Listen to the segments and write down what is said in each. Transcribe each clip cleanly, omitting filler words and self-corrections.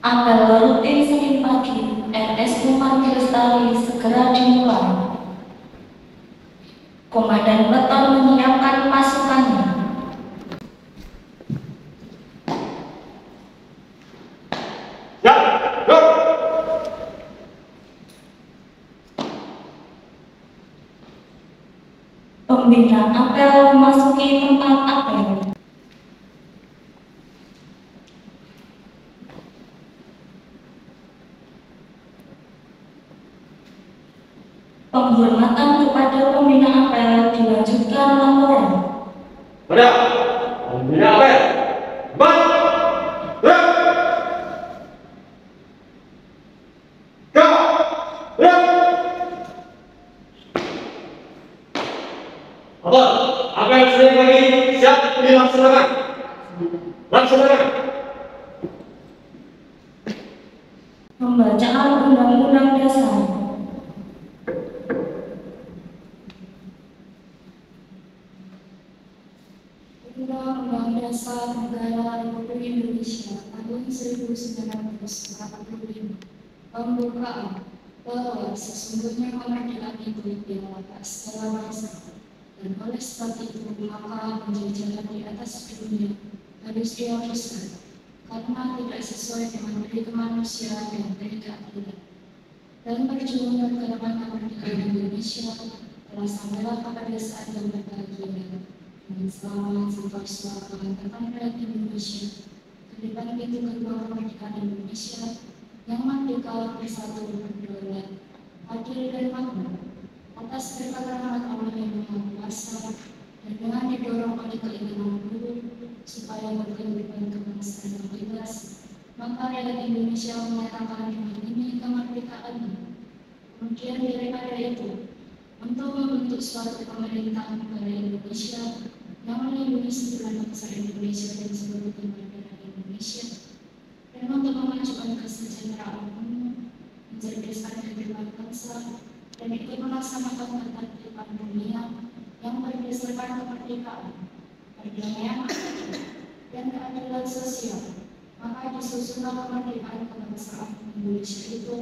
Apel rutin Senin pagi, RS Bupati Lestari segera dimulai. Komandan Peleton menyiapkan pasukannya. Pembina apel memasuki tempat apel. Penghormatan kepada pembina apel dilanjutkan laporan. Pada pembina apel, apel Senin pagi siap dilaksanakan. Laksanakan. Pembacaan Undang-Undang Dasar. Undang-Undang Dasar Negara Republik Indonesia tahun 1945 membuka bahwa sesungguhnya kemerdekaan itu dilakukan secara massal, dan oleh sebab itu maka penjajahan di atas dunia harus dihapuskan karena tidak sesuai dengan diri kemanusiaan dan keadilan. Dan perjuangan gerakan kemerdekaan Indonesia telah sampailah kepada saat yang berbahagia dengan selamat sejahtera tentang rakyat Indonesia ke depan pintu gerbang kemerdekaan Indonesia yang merdeka, bersatu, berdaulat, adil dan makmur atas berkat rahmat Allah yang Maha Kuasa, dan dengan didorong oleh keinginan buruh supaya berkehidupan kebangsaan yang bebas, maka rakyat Indonesia menyatakan dengan ini kemerdekaannya. Kemudian daripada itu, untuk membentuk suatu pemerintahan negara Indonesia yang melindungi segenap bangsa Indonesia dan seluruh warga Indonesia, dan untuk memajukan kesejahteraan umum, mencerdaskan kehidupan bangsa, dan ikut melaksanakan ketertiban dunia yang berdasarkan kemerdekaan, perdamaian, dan keadilan sosial. Maka disusunlah kemerdekaan kebangsaan Indonesia itu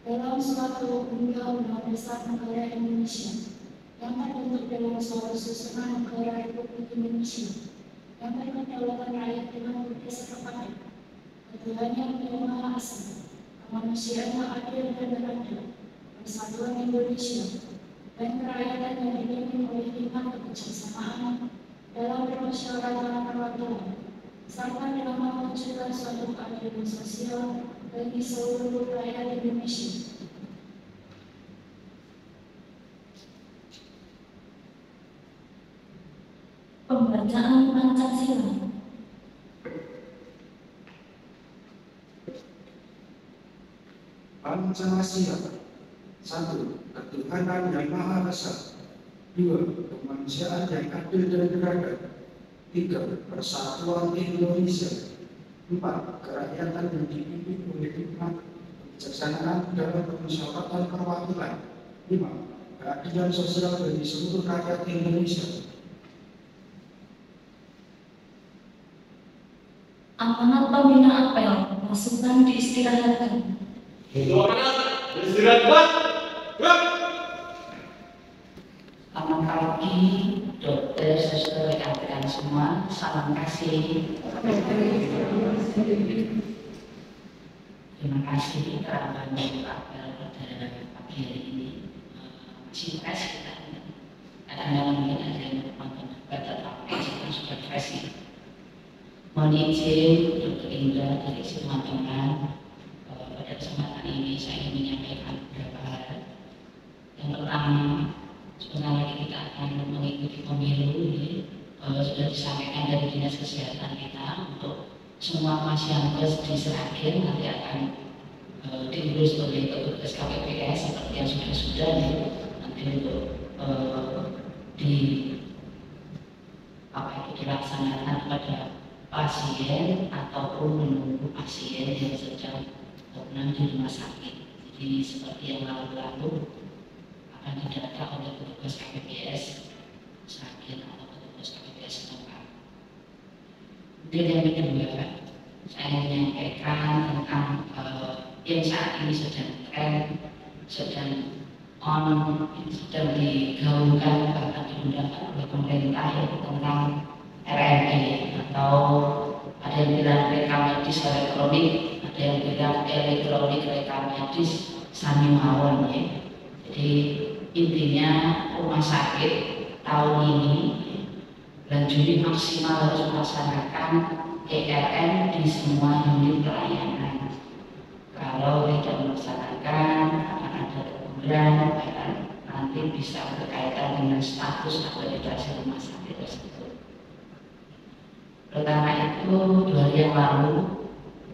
dalam suatu undang-undang dasar negara Indonesia yang terbentuk dalam suatu susunan negara Republik Indonesia yang berkedaulatan rakyat dengan berdasar kepada ketuhanan yang Maha Esa, kemanusiaan yang adil dan beradab, persatuan Indonesia, dan kerakyatan yang dipimpin oleh hikmat kebijaksanaan dalam permusyawaratan perwakilan, serta dalam mewujudkan suatu keadilan sosial bagi seluruh rakyat Indonesia. Pembacaan Pancasila. Pancasila. 1. Ketuhanan yang Maha Esa. 2. Kemanusiaan yang adil dan beradab. 3. Persatuan Indonesia. 4. Kerakyatan yang dipimpin oleh hikmat kebijaksanaan dalam permusyawaratan perwakilan. 5. Keadilan sosial bagi seluruh rakyat Indonesia. Amanat pembina apel, pasukan diistirahatkan. Istirahat. Selamat pagi, dokter, suster, rekan-rekan semua. Salam kasih. Terima kasih kerana apel pada pagi hari ini. Masih fresh kita. Kadang-kadang mungkin ada yang nonton tetapi kita sudah fresh. Mohon izin Dr. Indra dari teman-teman, pada kesempatan ini saya ingin menyampaikan beberapa hal. Yang pertama, sebentar lagi kita akan mengikuti pemilu ini, sudah disampaikan dari Dinas Kesehatan kita untuk semua Pasienkes diserahkan nanti akan diurus oleh petugas KPPS seperti yang sudah nanti untuk dilaksanakan pada pasien ataupun menunggu pasien yang sedang berada di rumah sakit. Jadi seperti yang lalu-lalu akan didata oleh petugas KPPS sakit atau petugas KPPS setempat. Kemudian yang kedua, saya menyampaikan tentang yang saat ini sedang tren, sedang sedang digaungkan bahkan diundangkan oleh pemerintah, yaitu tentang RME atau ada yang bilang rekam medis elektronik, ada yang bilang elektronik rekam medis sami mawon ya. Jadi intinya rumah sakit tahun ini bulan Juli maksimal harus melaksanakan ERM di semua unit pelayanan. Kalau tidak melaksanakan akan ada teguran, bahkan nanti bisa berkaitan dengan status akreditasi rumah sakit tersebut. Oleh karena itu 2 hari yang lalu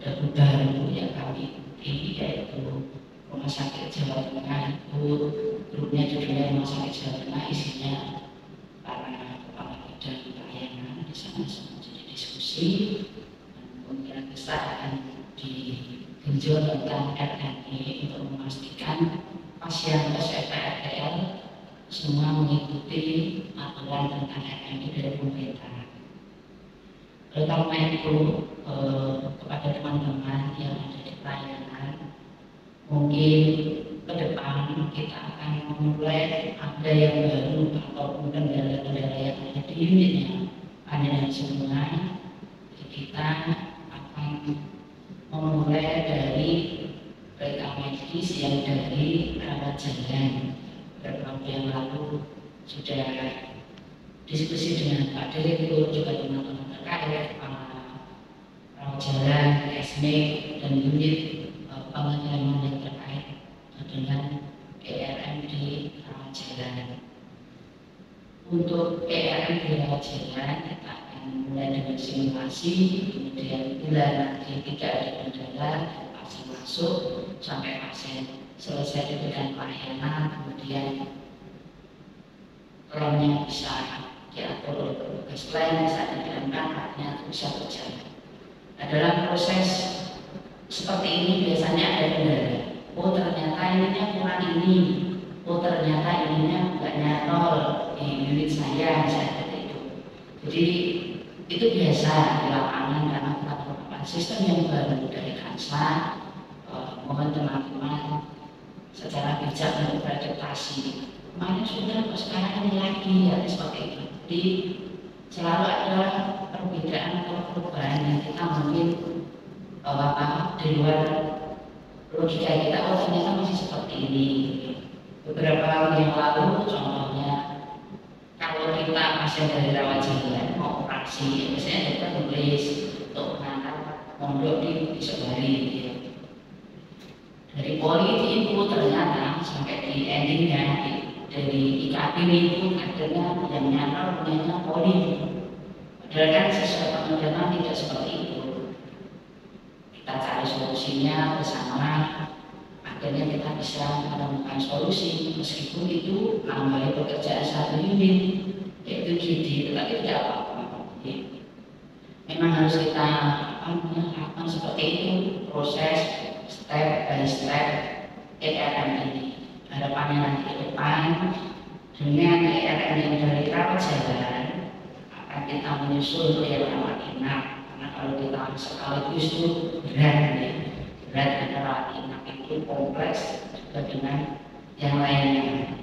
ada baru yang kami ikuti, yaitu Rumah Sakit Jawa Tengah. Itu grupnya judulnya Rumah Sakit Jawa Tengah, isinya para kepala bidang pelayanan. Di sana jadi diskusi dan kemungkinan besar akan digenjot tentang RNE untuk memastikan pasien SPRTL semua mengikuti aturan tentang RNE dari pemerintah. Oleh karena itu, kepada teman-teman yang ada di pelayanan, mungkin ke depan kita akan memulai ada yang baru ataupun kendala-kendala yang ada di unitnya panjenengan semua. Jadi kita akan memulai dari rekam medis yang dari rawat jalan. Beberapa waktu yang lalu sudah diskusi dengan Pak Direktur juga teman-teman terkait rawat jalan, SMIC dan unit pengalaman yang terkait dengan ERM di rawat jalan. Untuk ERM di rawat jalan kita akan mulai dengan simulasi, kemudian bila nanti tidak ada kendala pasien masuk sampai pasien selesai diberikan pelayanan, kemudian remnya bisa diatur oleh petugas lain, bisa didiamkan, artinya bisa berjalan. Nah, dalam proses seperti ini biasanya ada kendala. Oh ternyata ininya kurang ini, oh ternyata ininya nggak nyantol di unit saya seperti itu. Jadi itu biasa di lapangan karena kita merupakan sistem yang baru dari Kansa. Mohon teman-teman secara bijak untuk beradaptasi. Kemarin sudah, sekarang ini lagi ya seperti itu. Jadi selalu ada perbedaan atau perubahan yang kita mungkin di luar logika kita, oh ternyata masih seperti ini. Beberapa tahun yang lalu contohnya, kalau kita pasien dari rawat jalan mau operasi, biasanya dokter tulis untuk mengantar mondok di Sobari ya. Dari poli itu ternyata sampai di endingnya dari IKP itu akhirnya yang nyata punyanya poli. Padahal kan sesuai penelitian tidak seperti itu. Kita cari solusinya bersama, akhirnya kita bisa menemukan solusi meskipun itu namanya pekerjaan satu unit yaitu GD, tetapi tidak apa-apa. Memang harus kita lakukan seperti itu, proses step by step ERM ini. Harapannya nanti ke depan dengan ERM yang dari rawat jalan akan kita menyusul untuk yang rawat inap. Karena kalau kita sekaligus itu berat karena rawat inap itu kompleks juga dengan yang lainnya.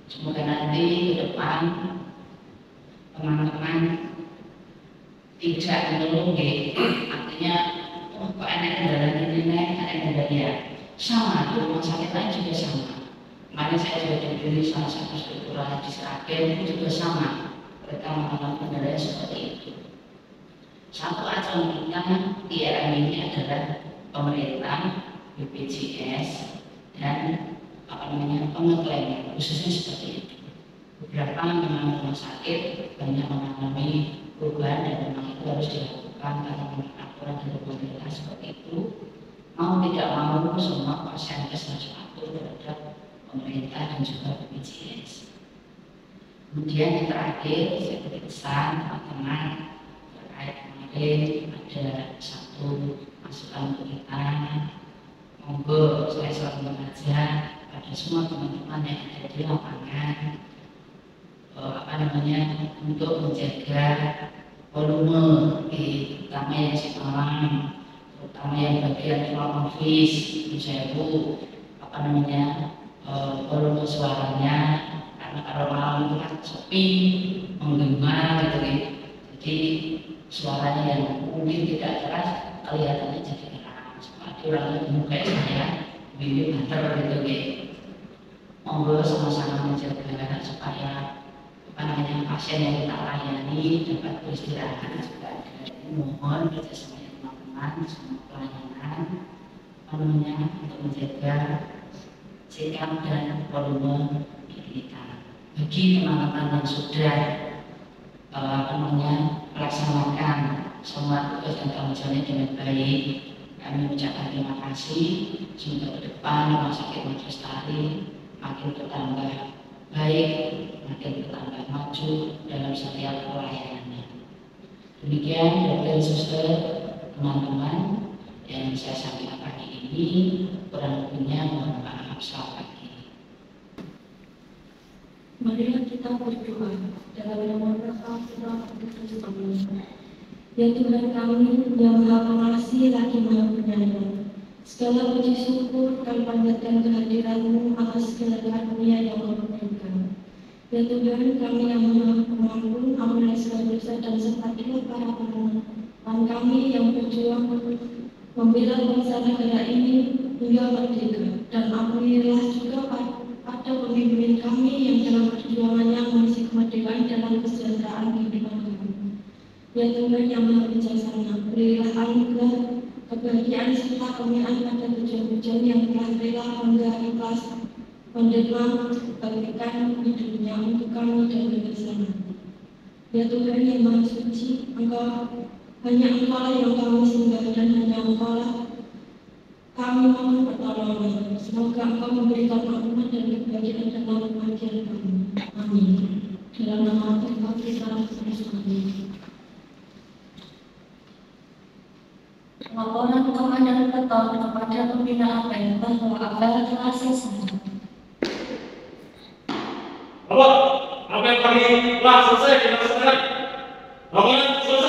Semoga nanti ke depan teman-teman tidak mengeluh, artinya oh kok enak kendala ini enak kendala ya. Sama, di rumah sakit lain juga sama. Kemarin saya juga diberi salah satu struktural hadis agen itu juga sama. Mereka mengalami kendala seperti itu. Satu acuan kita IRM ini adalah pemerintah, BPJS dan pengeklaim, khususnya seperti itu. Beberapa memang rumah sakit banyak mengalami perubahan dan memang itu harus dilakukan karena aturan dari pemerintah seperti itu. Mau tidak mau semua pasien harus patuh terhadap pemerintah dan juga BPJS. Kemudian yang terakhir saya beri pesan teman-teman terkait kemarin ada satu masukan untuk kita. Monggo saya selalu mengajak pada semua teman-teman yang ada di lapangan untuk menjaga volume terutama yang Semarang, terutama yang bagian ruang office, Sewu, volume suaranya, karena kalau malam itu kan sepi, menggema gitu ya. Jadi suaranya yang mungkin tidak keras, kelihatannya jadi keras. Seperti orang gemuk kayak saya, bibir banter gitu ya. Monggo sama-sama menjaga supaya pasien yang kita layani dapat beristirahat juga. Mohon kerjasama teman-teman sama pelayanan untuk menjaga sikap dan volume kita. Bagi teman-teman yang sudah melaksanakan semua tugas dan tanggung jawabnya dengan baik, kami ucapkan terima kasih. Semoga ke depan Rumah Sakit Lestari makin bertambah baik, makin bertambah maju dalam setiap pelayanannya. Demikian dokter suster, teman-teman yang saya sampaikan pagi ini, kurang lebihnya mohon maaf. Selamat pagi. Marilah kita berdoa dalam nama Allah Kristus. Ya Tuhan kami yang Maha Pengasih lagi Maha Penyayang, segala puji syukur kami panjatkan kehadiran-Mu atas segala karunia yang Kau berikan. Ya Tuhan kami yang Maha Pengampun, ampunilah segala dosa dan sertailah para pahlawan kami yang berjuang membela bangsa negara ini hingga merdeka, dan ampunilah juga pada pemimpin kami yang dalam perjuangannya mengisi kemerdekaan dalam kesejahteraan kehidupan kami. Ya Tuhan yang Maha Bijaksana, berilah anugerah kebahagiaan serta kemuliaan pada tujuan-tujuan yang telah rela hingga ikhlas menerima bagikan hidupnya untuk kami dan bersama. Ya Tuhan yang Maha Suci, hanya Engkau yang kami singgah dan hanya Engkau kami mohon pertolongan. Semoga Engkau memberikan maklumat dan kebahagiaan dalam kematian kami. Amin. Dalam nama Tuhan kita Yesus. Amin. Laporan Komandan Keton kepada Pembina Apel bahwa apel telah selesai. Bapak, apel kami telah selesai dilaksanakan. Laporan selesai.